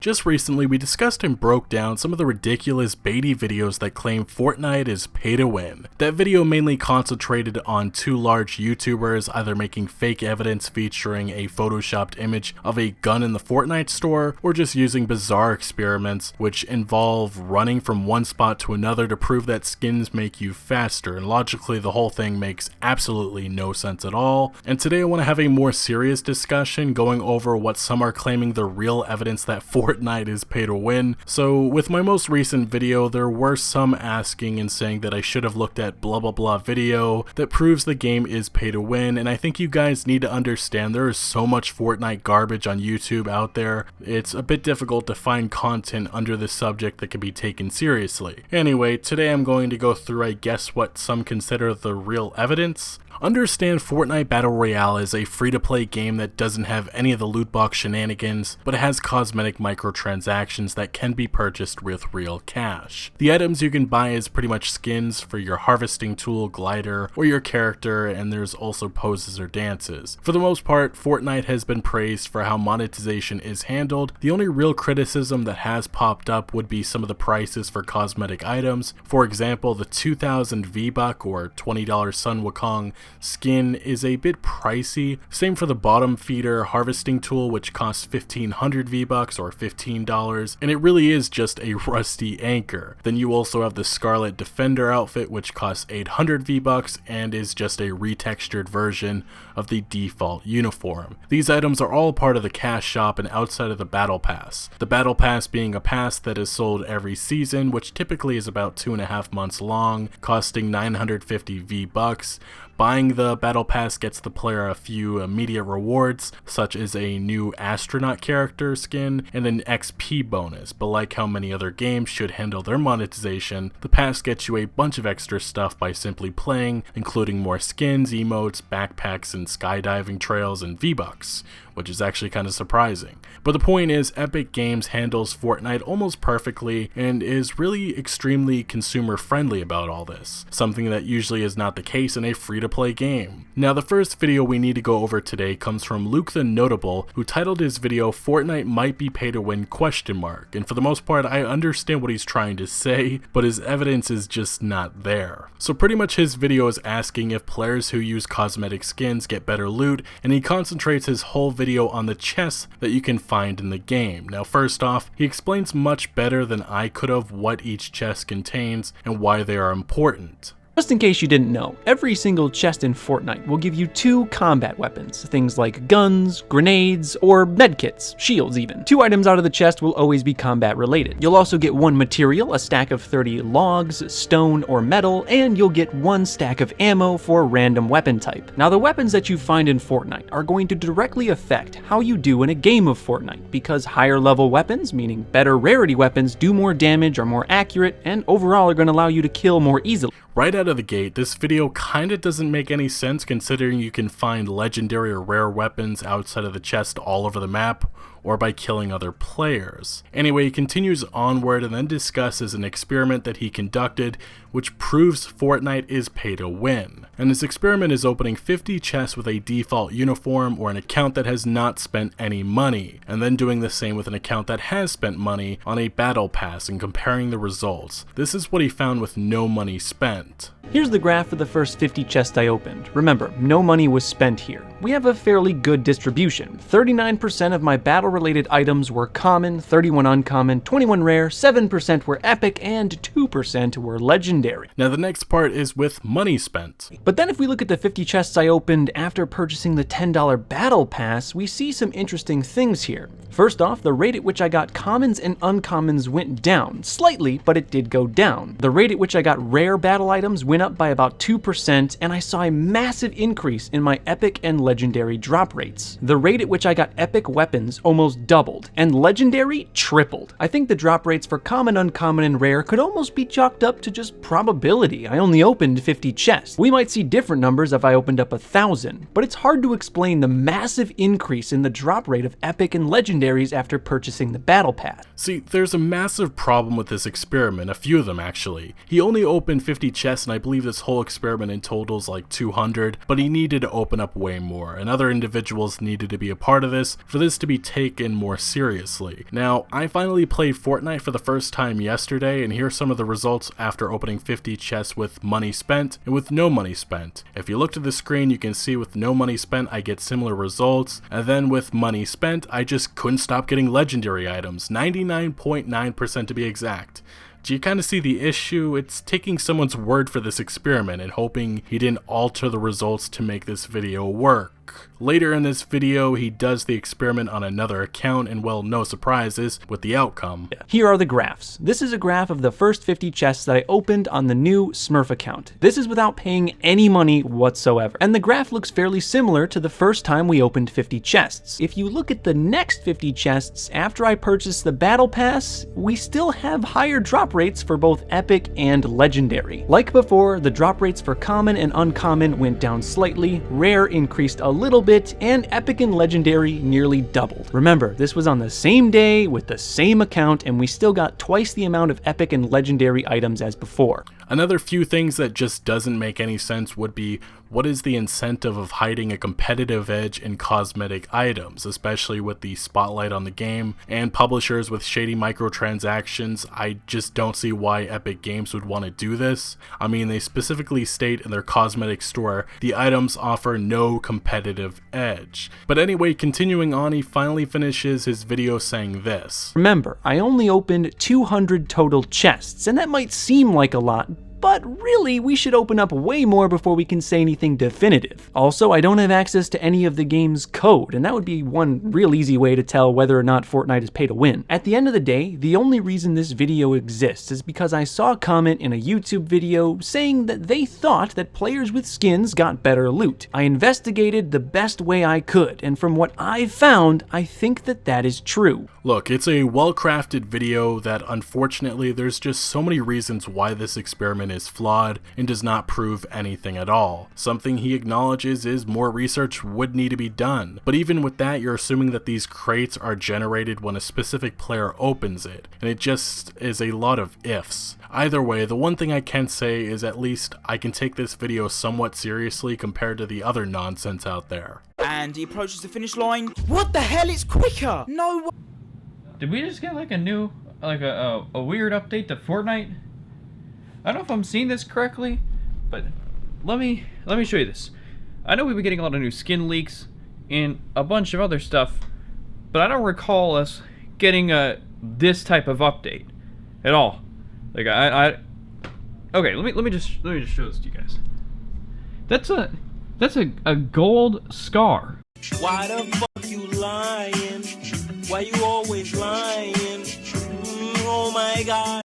Just recently, we discussed and broke down some of the ridiculous baity videos that claim Fortnite is pay to win. That video mainly concentrated on two large YouTubers either making fake evidence featuring a photoshopped image of a gun in the Fortnite store, or just using bizarre experiments which involve running from one spot to another to prove that skins make you faster, and logically the whole thing makes absolutely no sense at all. And today I want to have a more serious discussion going over what some are claiming the real evidence that Fortnite is pay to win. So with my most recent video, there were some asking and saying that I should have looked at blah blah blah video that proves the game is pay to win, and I think you guys need to understand there is so much Fortnite garbage on YouTube out there. It's a bit difficult to find content under this subject that can be taken seriously. Anyway, today I'm going to go through, I guess, what some consider the real evidence. Understand Fortnite Battle Royale is a free-to-play game that doesn't have any of the loot box shenanigans, but it has cosmetic microtransactions that can be purchased with real cash. The items you can buy is pretty much skins for your harvesting tool, glider, or your character, and there's also poses or dances. For the most part, Fortnite has been praised for how monetization is handled. The only real criticism that has popped up would be some of the prices for cosmetic items. For example, the 2000 V-Buck or $20 Sun Wukong skin is a bit pricey. Same for the bottom feeder harvesting tool, which costs 1500 V-Bucks or $15, and it really is just a rusty anchor. Then you also have the Scarlet Defender outfit, which costs 800 V-Bucks and is just a retextured version of the default uniform. These items are all part of the cash shop and outside of the battle pass. The battle pass being a pass that is sold every season, which typically is about 2.5 months long, costing 950 V-Bucks. Buying the battle pass gets the player a few immediate rewards, such as a new astronaut character skin and an XP bonus, but like how many other games should handle their monetization, the pass gets you a bunch of extra stuff by simply playing, including more skins, emotes, backpacks, and skydiving trails and V-Bucks, which is actually kind of surprising. But the point is, Epic Games handles Fortnite almost perfectly and is really extremely consumer friendly about all this, something that usually is not the case in a free-to-play game. Now, the first video we need to go over today comes from Luke the Notable, who titled his video "Fortnite Might Be Pay to Win?" And for the most part, I understand what he's trying to say, but his evidence is just not there. So pretty much his video is asking if players who use cosmetic skins get better loot, and he concentrates his whole video on the chests that you can find in the game. Now first off, he explains much better than I could have what each chest contains and why they are important. Just in case you didn't know, every single chest in Fortnite will give you 2 combat weapons, things like guns, grenades, or medkits, shields even. 2 items out of the chest will always be combat related. You'll also get 1 material, a stack of 30 logs, stone, or metal, and you'll get 1 stack of ammo for a random weapon type. Now the weapons that you find in Fortnite are going to directly affect how you do in a game of Fortnite, because higher level weapons, meaning better rarity weapons, do more damage, are more accurate, and overall are going to allow you to kill more easily. Right out of the gate, this video kinda doesn't make any sense considering you can find legendary or rare weapons outside of the chest all over the map, or by killing other players. Anyway, he continues onward and then discusses an experiment that he conducted which proves Fortnite is pay to win. And his experiment is opening 50 chests with a default uniform or an account that has not spent any money, and then doing the same with an account that has spent money on a battle pass and comparing the results. This is what he found with no money spent. Here's the graph for the first 50 chests I opened. Remember, no money was spent here. We have a fairly good distribution. 39% of my battle-related items were common, 31 uncommon, 21 rare, 7% were epic, and 2% were legendary. Now the next part is with money spent. But then if we look at the 50 chests I opened after purchasing the $10 battle pass, we see some interesting things here. First off, the rate at which I got commons and uncommons went down. Slightly, but it did go down. The rate at which I got rare battle items went up by about 2%, and I saw a massive increase in my epic and legendary drop rates. The rate at which I got epic weapons almost doubled, and legendary tripled. I think the drop rates for common, uncommon, and rare could almost be chalked up to just probability. I only opened 50 chests. We might see different numbers if I opened up 1,000, but it's hard to explain the massive increase in the drop rate of epic and legendary legendaries after purchasing the battle pass. See, there's a massive problem with this experiment, a few of them actually. He only opened 50 chests, and I believe this whole experiment in total is like 200, but he needed to open up way more, and other individuals needed to be a part of this for this to be taken more seriously. Now, I finally played Fortnite for the first time yesterday, and here's some of the results after opening 50 chests with money spent and with no money spent. If you look to the screen, you can see with no money spent I get similar results, and then with money spent I just couldn't stop getting legendary items, 99.9% to be exact. Do you kind of see the issue? It's taking someone's word for this experiment and hoping he didn't alter the results to make this video work. Later in this video, he does the experiment on another account, and well, no surprises with the outcome. Here are the graphs. This is a graph of the first 50 chests that I opened on the new Smurf account. This is without paying any money whatsoever. And the graph looks fairly similar to the first time we opened 50 chests. If you look at the next 50 chests after I purchased the battle pass, we still have higher drop rates for both epic and legendary. Like before, the drop rates for common and uncommon went down slightly, rare increased a little bit, and epic and legendary nearly doubled. Remember, this was on the same day with the same account, and we still got twice the amount of epic and legendary items as before. Another few things that just doesn't make any sense would be, what is the incentive of hiding a competitive edge in cosmetic items, especially with the spotlight on the game and publishers with shady microtransactions? I just don't see why Epic Games would want to do this. I mean, they specifically state in their cosmetic store, the items offer no competitive edge. But anyway, continuing on, he finally finishes his video saying this. Remember, I only opened 200 total chests, and that might seem like a lot, but really, we should open up way more before we can say anything definitive. Also, I don't have access to any of the game's code, and that would be one real easy way to tell whether or not Fortnite is pay to win. At the end of the day, the only reason this video exists is because I saw a comment in a YouTube video saying that they thought that players with skins got better loot. I investigated the best way I could, and from what I've found, I think that that is true. Look, it's a well-crafted video that unfortunately there's just so many reasons why this experiment is flawed and does not prove anything at all. Something he acknowledges is more research would need to be done, but even with that, you're assuming that these crates are generated when a specific player opens it, and it just is a lot of ifs. Either way, the one thing I can say is at least I can take this video somewhat seriously compared to the other nonsense out there. And he approaches the finish line. What the hell? It's quicker! No. Did we just get like a new, like a weird update to Fortnite? I don't know if I'm seeing this correctly, but let me show you this. I know we've been getting a lot of new skin leaks and a bunch of other stuff, but I don't recall us getting this type of update at all. Like okay, let me just show this to you guys. That's a gold scar. Why the fuck you lying? Why you always lying? Oh my god.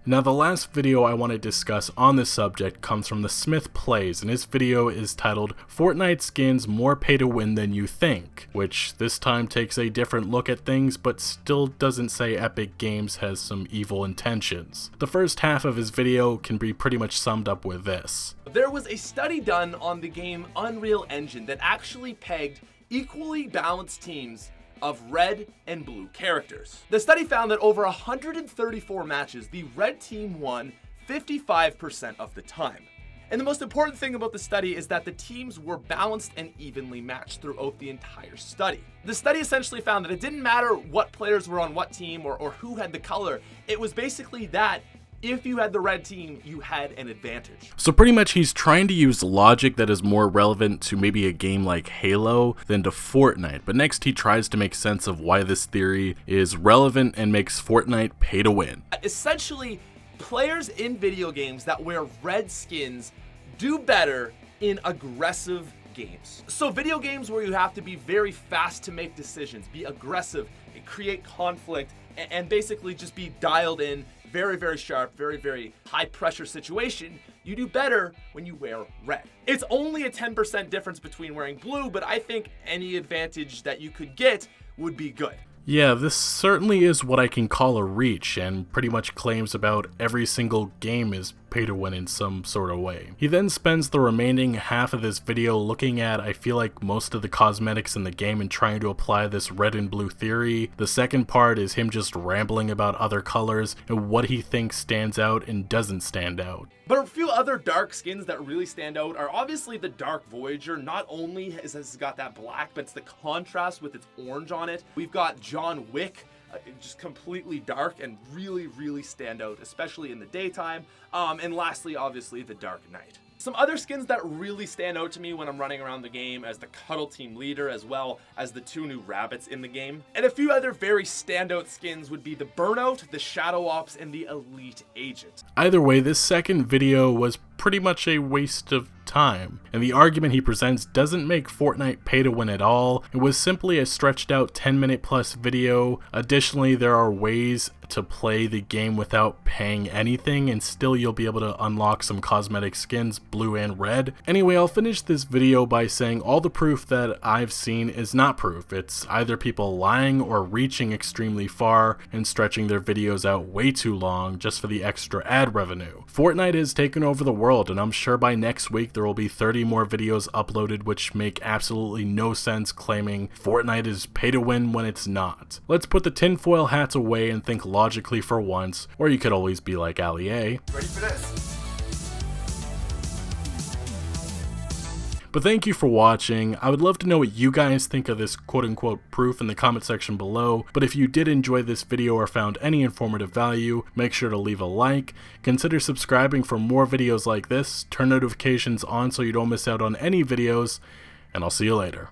Now, the last video I want to discuss on this subject comes from the Smith Plays, and his video is titled Fortnite Skins More Pay to Win Than You Think, which this time takes a different look at things but still doesn't say Epic Games has some evil intentions. The first half of his video can be pretty much summed up with this. There was a study done on the game Unreal Engine that actually pegged equally balanced teams of red and blue characters. The study found that over 134 matches, the red team won 55% of the time. And the most important thing about the study is that the teams were balanced and evenly matched throughout the entire study. The study essentially found that it didn't matter what players were on what team or who had the color. It was basically that if you had the red team, you had an advantage. So pretty much he's trying to use logic that is more relevant to maybe a game like Halo than to Fortnite, but next he tries to make sense of why this theory is relevant and makes Fortnite pay to win. Essentially, players in video games that wear red skins do better in aggressive games. So video games where you have to be very fast to make decisions, be aggressive, and create conflict, and basically just be dialed in, very, very sharp, very, very high pressure situation, you do better when you wear red. It's only a 10% difference between wearing blue, but I think any advantage that you could get would be good. Yeah, this certainly is what I can call a reach, and pretty much claims about every single game is pay to win in some sort of way. He then spends the remaining half of this video looking at, I feel like, most of the cosmetics in the game and trying to apply this red and blue theory. The second part is him just rambling about other colors and what he thinks stands out and doesn't stand out. But a few other dark skins that really stand out are obviously the Dark Voyager. Not only has it got that black, but it's the contrast with its orange on it. We've got John Wick, just completely dark and really stand out, especially in the daytime. And lastly, obviously, the Dark Knight. Some other skins that really stand out to me when I'm running around the game as the Cuddle Team leader, as well as the 2 new rabbits in the game. And a few other very standout skins would be the Burnout, the Shadow Ops, and the Elite Agent. Either way, this second video was pretty much a waste of time, and the argument he presents doesn't make Fortnite pay to win at all. It was simply a stretched out 10-minute plus video. Additionally, there are ways to play the game without paying anything, and still you'll be able to unlock some cosmetic skins, blue and red. Anyway, I'll finish this video by saying all the proof that I've seen is not proof. It's either people lying or reaching extremely far and stretching their videos out way too long just for the extra ad revenue. Fortnite has taken over the world, and I'm sure by next week there will be 30 more videos uploaded which make absolutely no sense, claiming Fortnite is pay to win when it's not. Let's put the tinfoil hats away and think logically for once, or you could always be like Ali A. Ready for this? But thank you for watching. I would love to know what you guys think of this quote-unquote proof in the comment section below. But if you did enjoy this video or found any informative value, make sure to leave a like, consider subscribing for more videos like this, turn notifications on so you don't miss out on any videos, and I'll see you later.